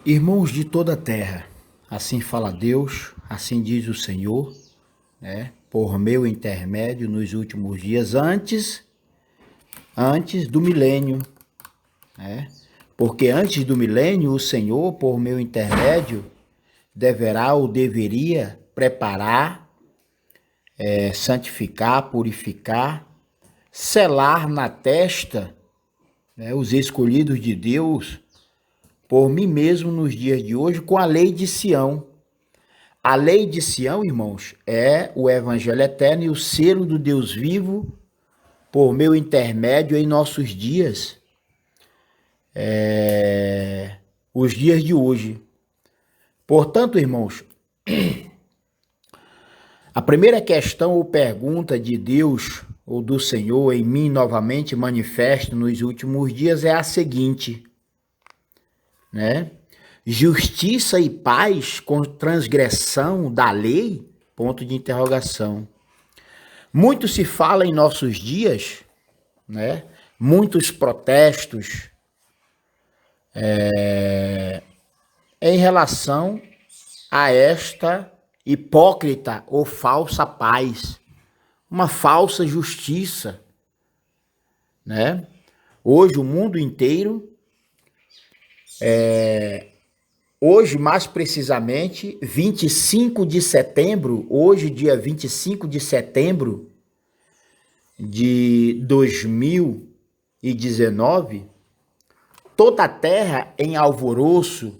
Irmãos de toda a terra, assim fala Deus, assim diz o Senhor, né? Por meu intermédio nos últimos dias, antes do milênio, né? Porque antes do milênio, o Senhor, por meu intermédio, deverá ou deveria preparar, santificar, purificar, selar na testa, né, os escolhidos de Deus, por mim mesmo nos dias de hoje, com a lei de Sião. A lei de Sião, irmãos, é o evangelho eterno e o selo do Deus vivo por meu intermédio em nossos dias, os dias de hoje. Portanto, irmãos, a primeira questão ou pergunta de Deus ou do Senhor em mim novamente manifesto nos últimos dias é a seguinte, né? Justiça e paz com transgressão da lei? Ponto de interrogação. Muito se fala em nossos dias, né? Muitos protestos em relação a esta hipócrita ou falsa paz, uma falsa justiça, né? Hoje o mundo inteiro, hoje mais precisamente, 25 de setembro, hoje dia 25 de setembro de 2019, toda a terra em alvoroço,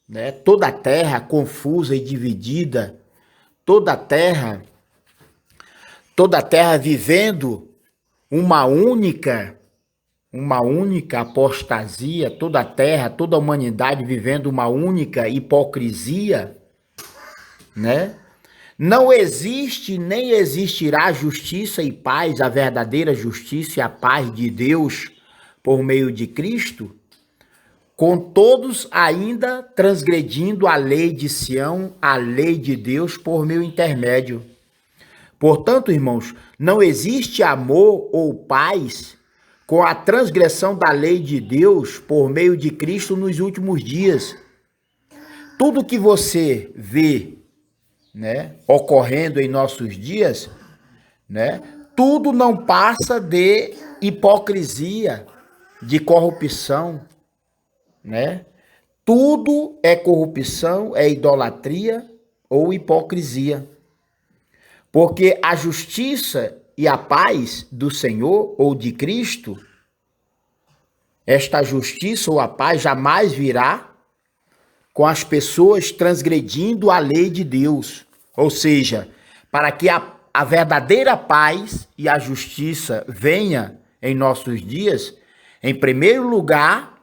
né? Toda a terra confusa e dividida, toda a terra vivendo uma única apostasia, toda a terra, toda a humanidade vivendo uma única hipocrisia, né? Não existe nem existirá justiça e paz, a verdadeira justiça e a paz de Deus por meio de Cristo, com todos ainda transgredindo a lei de Sião, a lei de Deus por meu intermédio. Portanto, irmãos, não existe amor ou paz com a transgressão da lei de Deus por meio de Cristo nos últimos dias. Tudo que você vê, né, ocorrendo em nossos dias, né, tudo não passa de hipocrisia, de corrupção, né? Tudo é corrupção, é idolatria ou hipocrisia. Porque a justiça e a paz do Senhor ou de Cristo, esta justiça ou a paz jamais virá com as pessoas transgredindo a lei de Deus. Ou seja, para que a verdadeira paz e a justiça venha em nossos dias, em primeiro lugar,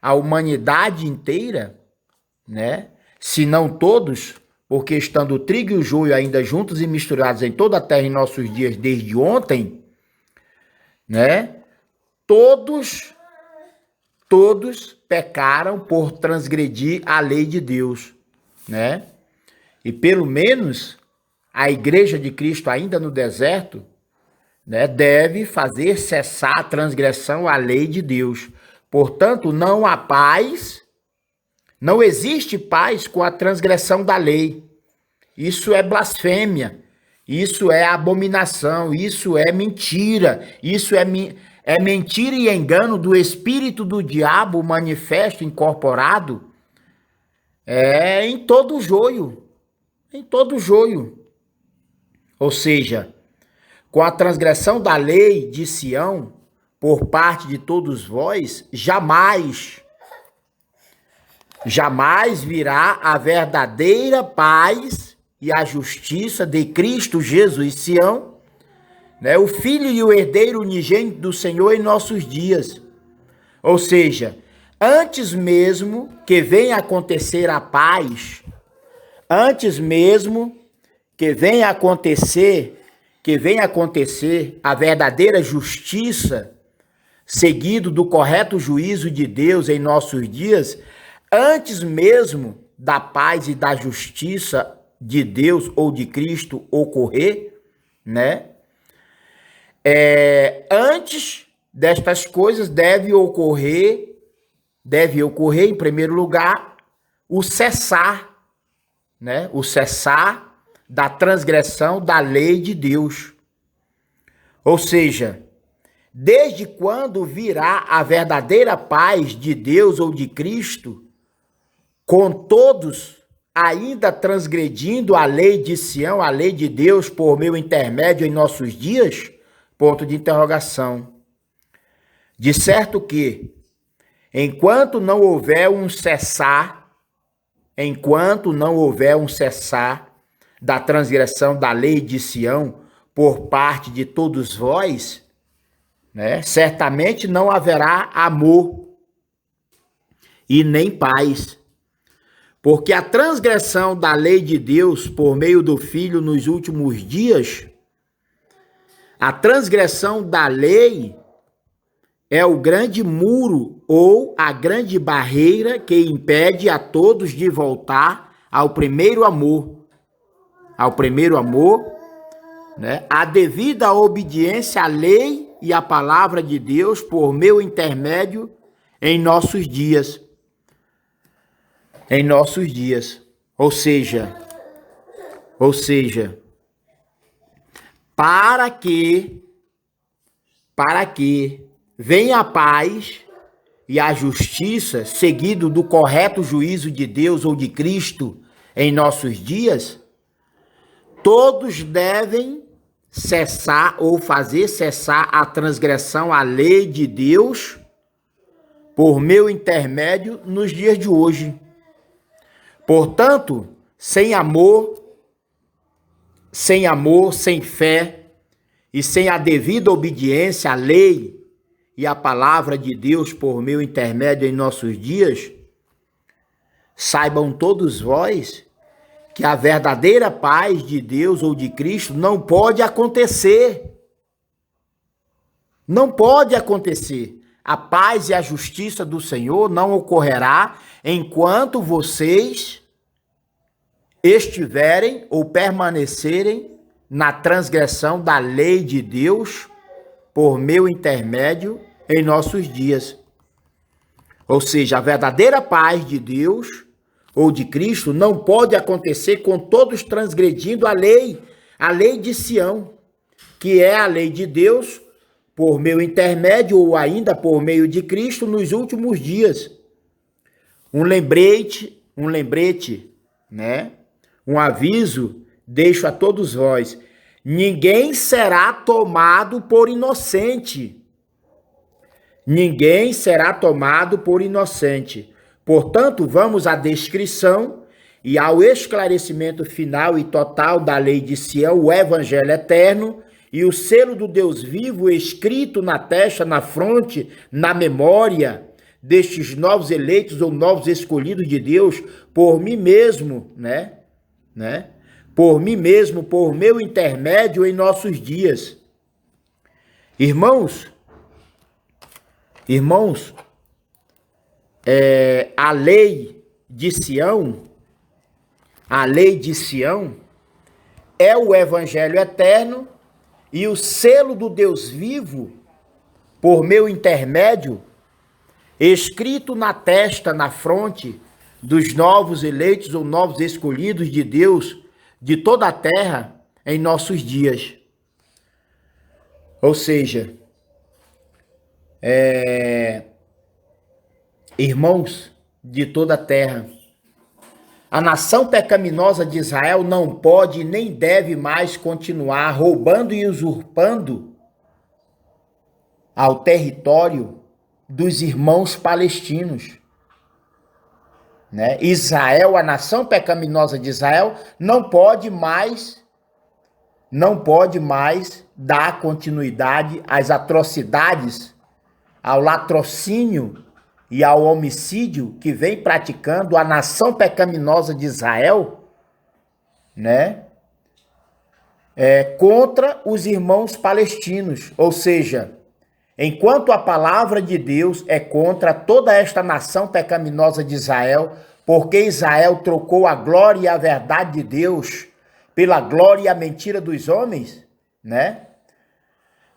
a humanidade inteira, né? Se não todos, porque estando o trigo e o joio ainda juntos e misturados em toda a terra em nossos dias desde ontem, né? Todos pecaram por transgredir a lei de Deus, né? E pelo menos a igreja de Cristo ainda no deserto, né, deve fazer cessar a transgressão à lei de Deus. Portanto, não há paz, não existe paz com a transgressão da lei. Isso é blasfêmia, isso é abominação, isso é mentira, isso é mentira e engano do espírito do diabo manifesto, incorporado, em todo o joio, em todo o joio. Ou seja, com a transgressão da lei de Sião, por parte de todos vós, jamais virá a verdadeira paz e a justiça de Cristo Jesus, Sião, né, o Filho e o herdeiro unigênito do Senhor em nossos dias. Ou seja, antes mesmo que venha acontecer a paz, antes mesmo que venha acontecer a verdadeira justiça, seguido do correto juízo de Deus em nossos dias, antes mesmo da paz e da justiça de Deus ou de Cristo ocorrer, né? Antes destas coisas deve ocorrer em primeiro lugar o cessar, né? O cessar da transgressão da lei de Deus. Ou seja, desde quando virá a verdadeira paz de Deus ou de Cristo, com todos ainda transgredindo a lei de Sião, a lei de Deus por meu intermédio em nossos dias? Ponto de interrogação. De certo que, enquanto não houver um cessar da transgressão da lei de Sião por parte de todos vós, né, certamente não haverá amor e nem paz. Porque a transgressão da lei de Deus por meio do Filho nos últimos dias, a transgressão da lei é o grande muro ou a grande barreira que impede a todos de voltar ao primeiro amor. Né? A devida obediência à lei e à palavra de Deus por meu intermédio em nossos dias. Ou seja, para que venha a paz e a justiça, seguido do correto juízo de Deus ou de Cristo em nossos dias, todos devem cessar ou fazer cessar a transgressão à lei de Deus por meu intermédio nos dias de hoje. Portanto, sem amor, sem fé e sem a devida obediência à lei e à palavra de Deus por meu intermédio em nossos dias, saibam todos vós que a verdadeira paz de Deus ou de Cristo não pode acontecer. Não pode acontecer. A paz e a justiça do Senhor não ocorrerá enquanto vocês estiverem ou permanecerem na transgressão da lei de Deus por meu intermédio em nossos dias. Ou seja, a verdadeira paz de Deus ou de Cristo não pode acontecer com todos transgredindo a lei de Sião, que é a lei de Deus por meu intermédio ou ainda por meio de Cristo nos últimos dias. Um lembrete, né? Um aviso deixo a todos vós. Ninguém será tomado por inocente. Ninguém será tomado por inocente. Portanto, vamos à descrição e ao esclarecimento final e total da lei de Sião, o evangelho eterno e o selo do Deus vivo escrito na testa, na fronte, na memória destes novos eleitos ou novos escolhidos de Deus por mim mesmo, né? Por mim mesmo, por meu intermédio em nossos dias. Irmãos, a lei de Sião é o evangelho eterno e o selo do Deus vivo por meu intermédio, escrito na testa, na fronte dos novos eleitos ou novos escolhidos de Deus de toda a terra em nossos dias. Ou seja, irmãos de toda a terra, a nação pecaminosa de Israel não pode nem deve mais continuar roubando e usurpando ao território dos irmãos palestinos. Né? Israel, a nação pecaminosa de Israel, não pode mais dar continuidade às atrocidades, ao latrocínio e ao homicídio que vem praticando a nação pecaminosa de Israel, né? Contra os irmãos palestinos. Ou seja, enquanto a palavra de Deus é contra toda esta nação pecaminosa de Israel, porque Israel trocou a glória e a verdade de Deus pela glória e a mentira dos homens, né?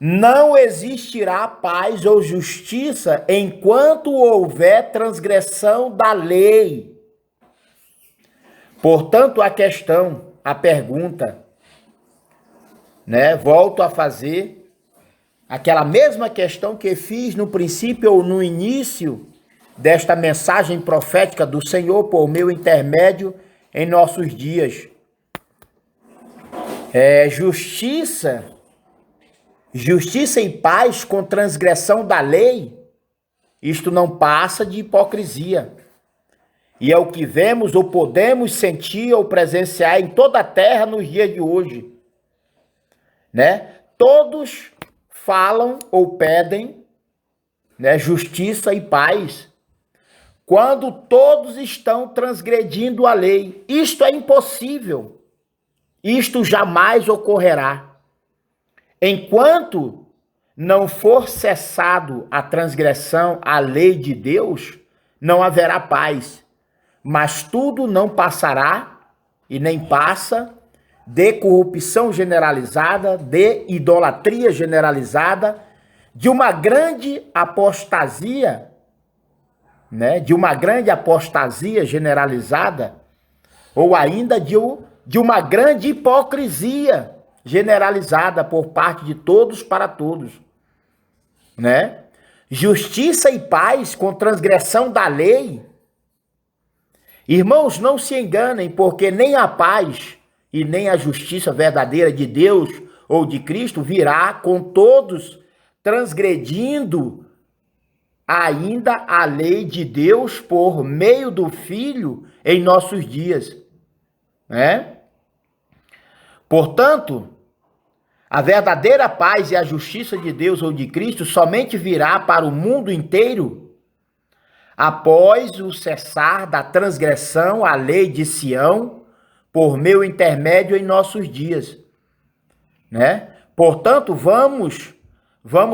Não existirá paz ou justiça enquanto houver transgressão da lei. Portanto, a pergunta, né? Volto a fazer aquela mesma questão que fiz no princípio ou no início desta mensagem profética do Senhor por meu intermédio em nossos dias. Justiça e paz com transgressão da lei, isto não passa de hipocrisia. E é o que vemos ou podemos sentir ou presenciar em toda a terra nos dias de hoje, né? Todos falam ou pedem, né, justiça e paz, quando todos estão transgredindo a lei. Isto é impossível. Isto jamais ocorrerá. Enquanto não for cessado a transgressão à lei de Deus, não haverá paz. Mas tudo não passará, e nem passa, de corrupção generalizada, de idolatria generalizada, de uma grande apostasia, né? De uma grande apostasia generalizada, ou ainda de uma grande hipocrisia generalizada por parte de todos para todos, né? Justiça e paz com transgressão da lei. Irmãos, não se enganem, porque nem a paz e nem a justiça verdadeira de Deus ou de Cristo virá com todos transgredindo ainda a lei de Deus por meio do Filho em nossos dias, né? Portanto, a verdadeira paz e a justiça de Deus ou de Cristo somente virá para o mundo inteiro após o cessar da transgressão à lei de Sião por meu intermédio em nossos dias, né? Portanto, vamos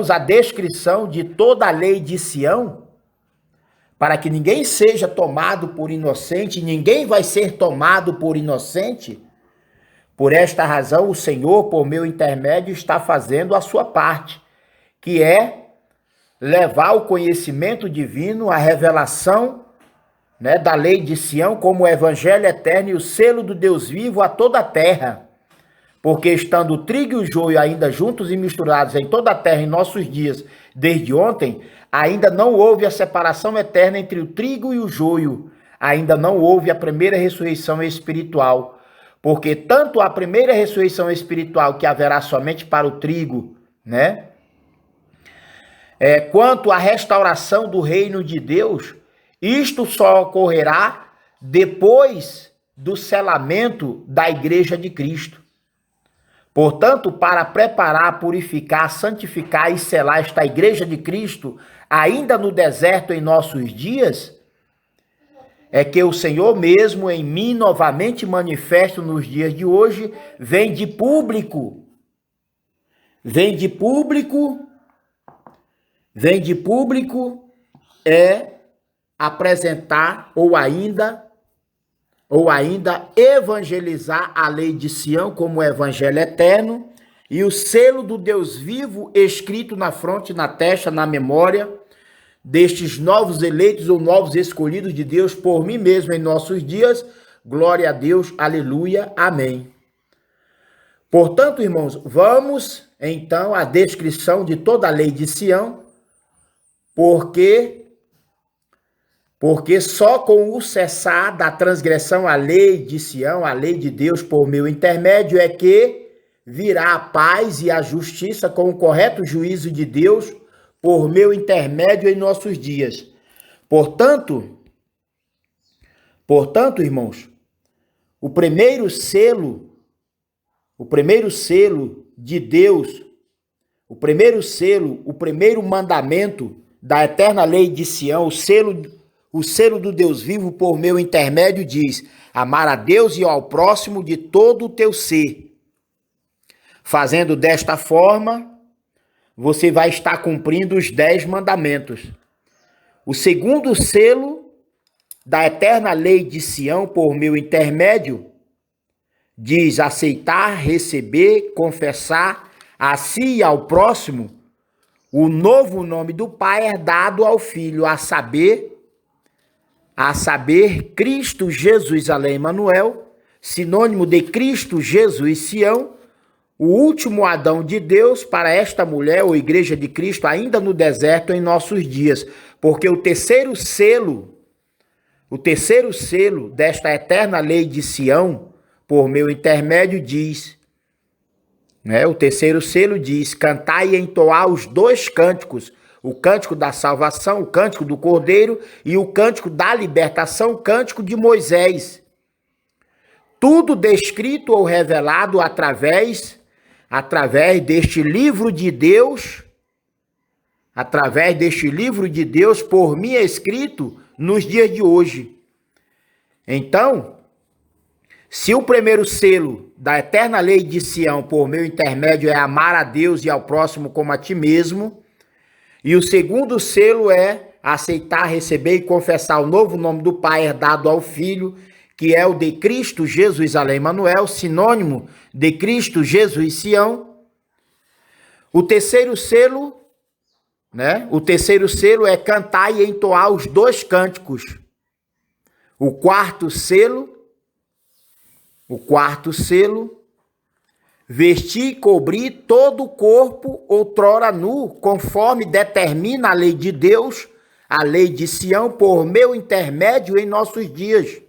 à descrição de toda a lei de Sião, para que ninguém seja tomado por inocente, ninguém vai ser tomado por inocente. Por esta razão, o Senhor, por meu intermédio, está fazendo a sua parte, que é levar o conhecimento divino, a revelação, né, da lei de Sião como o evangelho eterno e o selo do Deus vivo a toda a terra. Porque estando o trigo e o joio ainda juntos e misturados em toda a terra em nossos dias, desde ontem, ainda não houve a separação eterna entre o trigo e o joio, ainda não houve a primeira ressurreição espiritual. Porque tanto a primeira ressurreição espiritual, que haverá somente para o trigo, né? Quanto à restauração do reino de Deus, isto só ocorrerá depois do selamento da igreja de Cristo. Portanto, para preparar, purificar, santificar e selar esta igreja de Cristo, ainda no deserto em nossos dias, é que o Senhor mesmo em mim, novamente manifesto nos dias de hoje, vem de público apresentar ou ainda evangelizar a lei de Sião como o evangelho eterno e o selo do Deus vivo escrito na fronte, na testa, na memória destes novos eleitos ou novos escolhidos de Deus por mim mesmo em nossos dias. Glória a Deus, aleluia, amém. Portanto, irmãos, vamos então à descrição de toda a lei de Sião, porque só com o cessar da transgressão à lei de Sião, a lei de Deus por meu intermédio, é que virá a paz e a justiça com o correto juízo de Deus por meu intermédio em nossos dias. Portanto, irmãos, o primeiro selo de Deus, o primeiro mandamento da eterna lei de Sião, o selo do Deus vivo por meu intermédio diz: amar a Deus e ao próximo de todo o teu ser. Fazendo desta forma, você vai estar cumprindo os 10 mandamentos. O segundo selo da eterna lei de Sião por meu intermédio diz: aceitar, receber, confessar a si e ao próximo o novo nome do Pai é dado ao Filho, a saber, a saber, Cristo Jesus, além Emanuel, sinônimo de Cristo Jesus, Sião, o último Adão de Deus para esta mulher, ou Igreja de Cristo, ainda no deserto em nossos dias, porque o terceiro selo desta eterna lei de Sião, por meu intermédio, diz, né? O terceiro selo diz: cantai e entoai os dois cânticos, o cântico da salvação, o cântico do Cordeiro, e o cântico da libertação, o cântico de Moisés. Tudo descrito ou revelado através deste livro de Deus, por mim escrito nos dias de hoje. Então, se o primeiro selo da eterna lei de Sião, por meu intermédio, é amar a Deus e ao próximo como a ti mesmo, e o segundo selo é aceitar, receber e confessar o novo nome do Pai herdado ao Filho, que é o de Cristo Jesus, além Emanuel, sinônimo de Cristo Jesus, Sião. O terceiro selo, né? O terceiro selo é cantar e entoar os dois cânticos. O quarto selo, vestir e cobrir todo o corpo outrora nu, conforme determina a lei de Deus, a lei de Sião, por meu intermédio em nossos dias.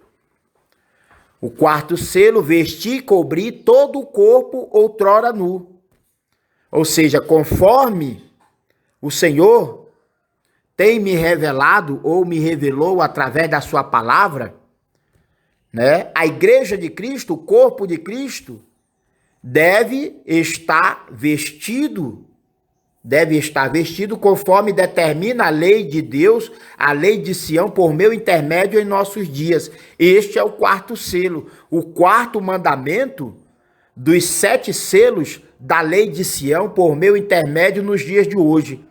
O quarto selo, vestir e cobrir todo o corpo outrora nu. Ou seja, conforme o Senhor tem me revelado ou me revelou através da sua palavra, né? A igreja de Cristo, o corpo de Cristo, deve estar vestido conforme determina a lei de Deus, a lei de Sião, por meu intermédio em nossos dias. Este é o quarto selo, o quarto mandamento dos 7 selos da lei de Sião, por meu intermédio nos dias de hoje.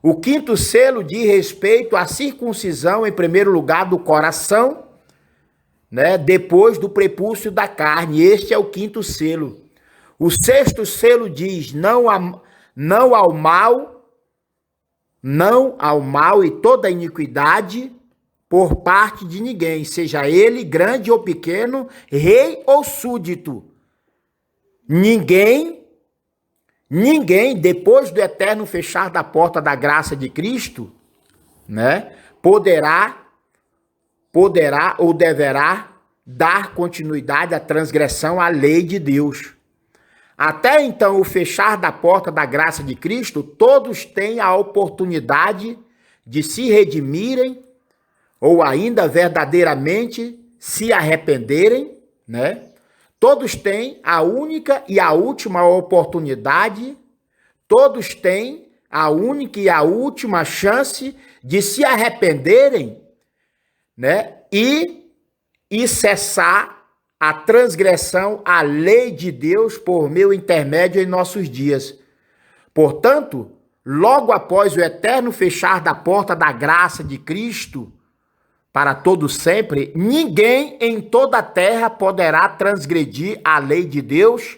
O quinto selo diz respeito à circuncisão, em primeiro lugar, do coração, né, depois do prepúcio da carne. Este é o quinto selo. O sexto selo diz: não ao mal e toda iniquidade por parte de ninguém, seja ele grande ou pequeno, rei ou súdito. Ninguém, depois do eterno fechar da porta da graça de Cristo, né, poderá ou deverá dar continuidade à transgressão à lei de Deus. Até então, o fechar da porta da graça de Cristo, todos têm a oportunidade de se redimirem ou ainda verdadeiramente se arrependerem, né? Todos têm a única e a última oportunidade, todos têm a única e a última chance de se arrependerem, né? E cessar a transgressão à lei de Deus por meu intermédio em nossos dias. Portanto, logo após o eterno fechar da porta da graça de Cristo para todo sempre, ninguém em toda a terra poderá transgredir a lei de Deus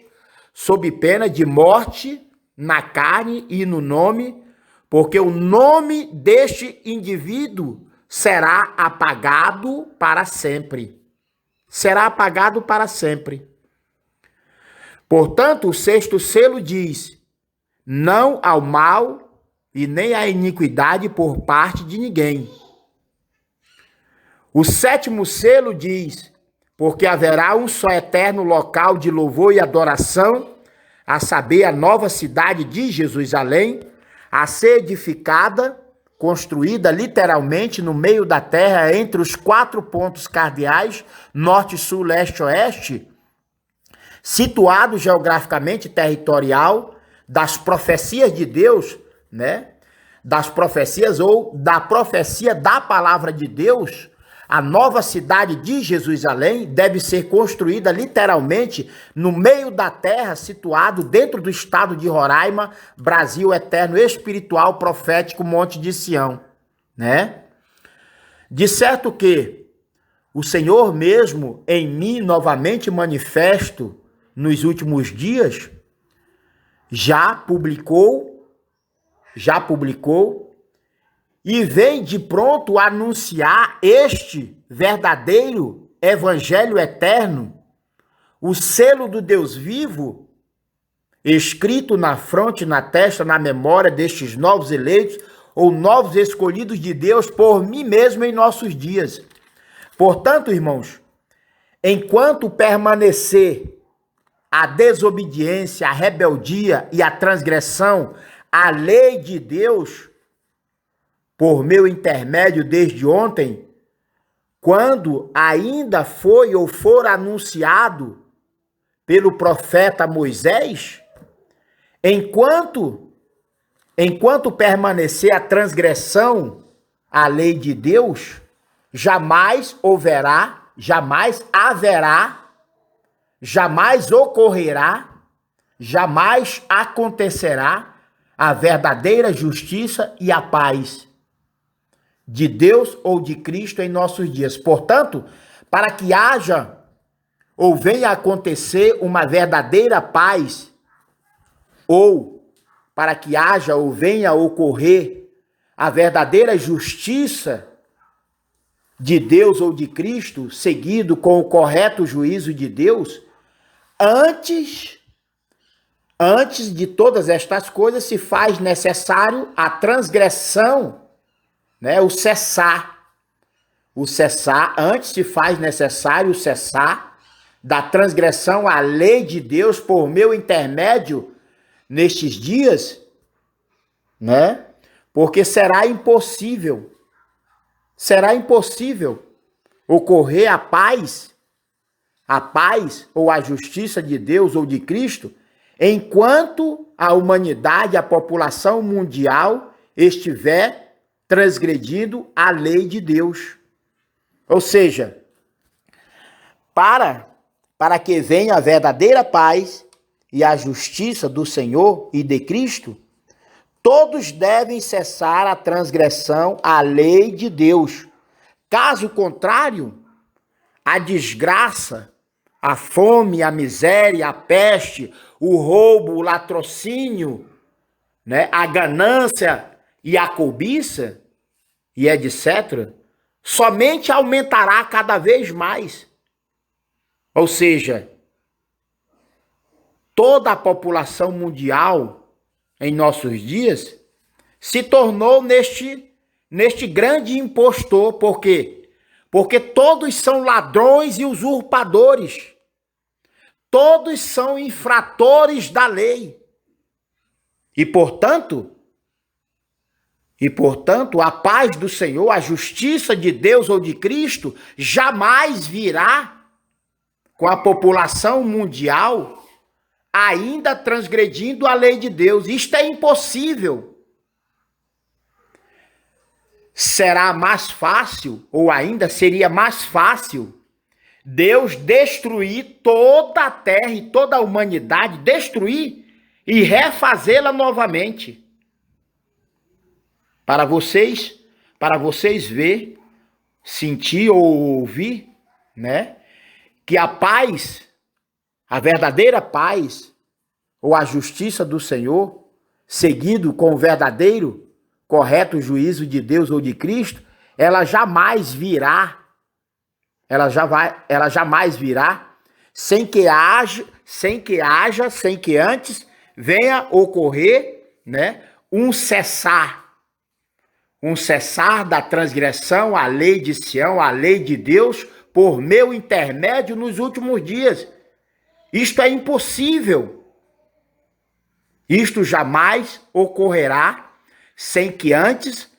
sob pena de morte na carne e no nome, porque o nome deste indivíduo será apagado para sempre. Será apagado para sempre. Portanto, o sexto selo diz: não ao mal e nem à iniquidade por parte de ninguém. O sétimo selo diz: porque haverá um só eterno local de louvor e adoração, a saber, a nova cidade de Jerusalém, a ser edificada, construída literalmente no meio da terra, entre os 4 pontos cardeais, norte, sul, leste, oeste, situado geograficamente territorial das profecias de Deus, né? Das profecias ou da profecia da palavra de Deus. A nova cidade de Jerusalém deve ser construída literalmente no meio da terra, situado dentro do estado de Roraima, Brasil eterno, espiritual, profético, Monte de Sião, né? De certo que o Senhor mesmo em mim novamente manifesto nos últimos dias, já publicou e vem de pronto anunciar este verdadeiro evangelho eterno, o selo do Deus vivo, escrito na fronte, na testa, na memória destes novos eleitos ou novos escolhidos de Deus por mim mesmo em nossos dias. Portanto, irmãos, enquanto permanecer a desobediência, a rebeldia e a transgressão à lei de Deus, por meu intermédio desde ontem, quando ainda foi ou for anunciado pelo profeta Moisés, enquanto permanecer a transgressão à lei de Deus, jamais haverá, jamais ocorrerá, jamais acontecerá a verdadeira justiça e a paz de Deus ou de Cristo em nossos dias. Portanto, para que haja ou venha a acontecer uma verdadeira paz, ou para que haja ou venha a ocorrer a verdadeira justiça de Deus ou de Cristo, seguido com o correto juízo de Deus, antes de todas estas coisas se faz necessário a transgressão, né? O cessar, antes se faz necessário o cessar da transgressão à lei de Deus por meu intermédio nestes dias, né? Porque será impossível ocorrer a paz ou a justiça de Deus ou de Cristo, enquanto a humanidade, a população mundial estiver transgredindo a lei de Deus. Ou seja, para que venha a verdadeira paz e a justiça do Senhor e de Cristo, todos devem cessar a transgressão à lei de Deus. Caso contrário, a desgraça, a fome, a miséria, a peste, o roubo, o latrocínio, né, a ganância e a cobiça, e etc., somente aumentará cada vez mais. Ou seja, toda a população mundial em nossos dias se tornou neste grande impostor. Por quê? Porque todos são ladrões e usurpadores. Todos são infratores da lei. E, portanto, a paz do Senhor, a justiça de Deus ou de Cristo, jamais virá com a população mundial ainda transgredindo a lei de Deus. Isto é impossível. Será mais fácil, ou ainda seria mais fácil, Deus destruir toda a terra e toda a humanidade, destruir e refazê-la novamente. Para vocês ver, sentir ou ouvir, né, que a paz, a verdadeira paz, ou a justiça do Senhor, seguido com o verdadeiro, correto juízo de Deus ou de Cristo, ela jamais virá sem que antes venha ocorrer, né, um cessar da transgressão à lei de Sião, à lei de Deus, por meu intermédio nos últimos dias. Isto é impossível. Isto jamais ocorrerá sem que antes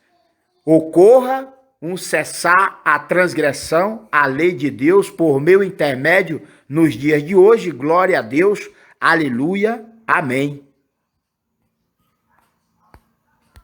ocorra um cessar a transgressão à lei de Deus por meu intermédio nos dias de hoje. Glória a Deus. Aleluia. Amém.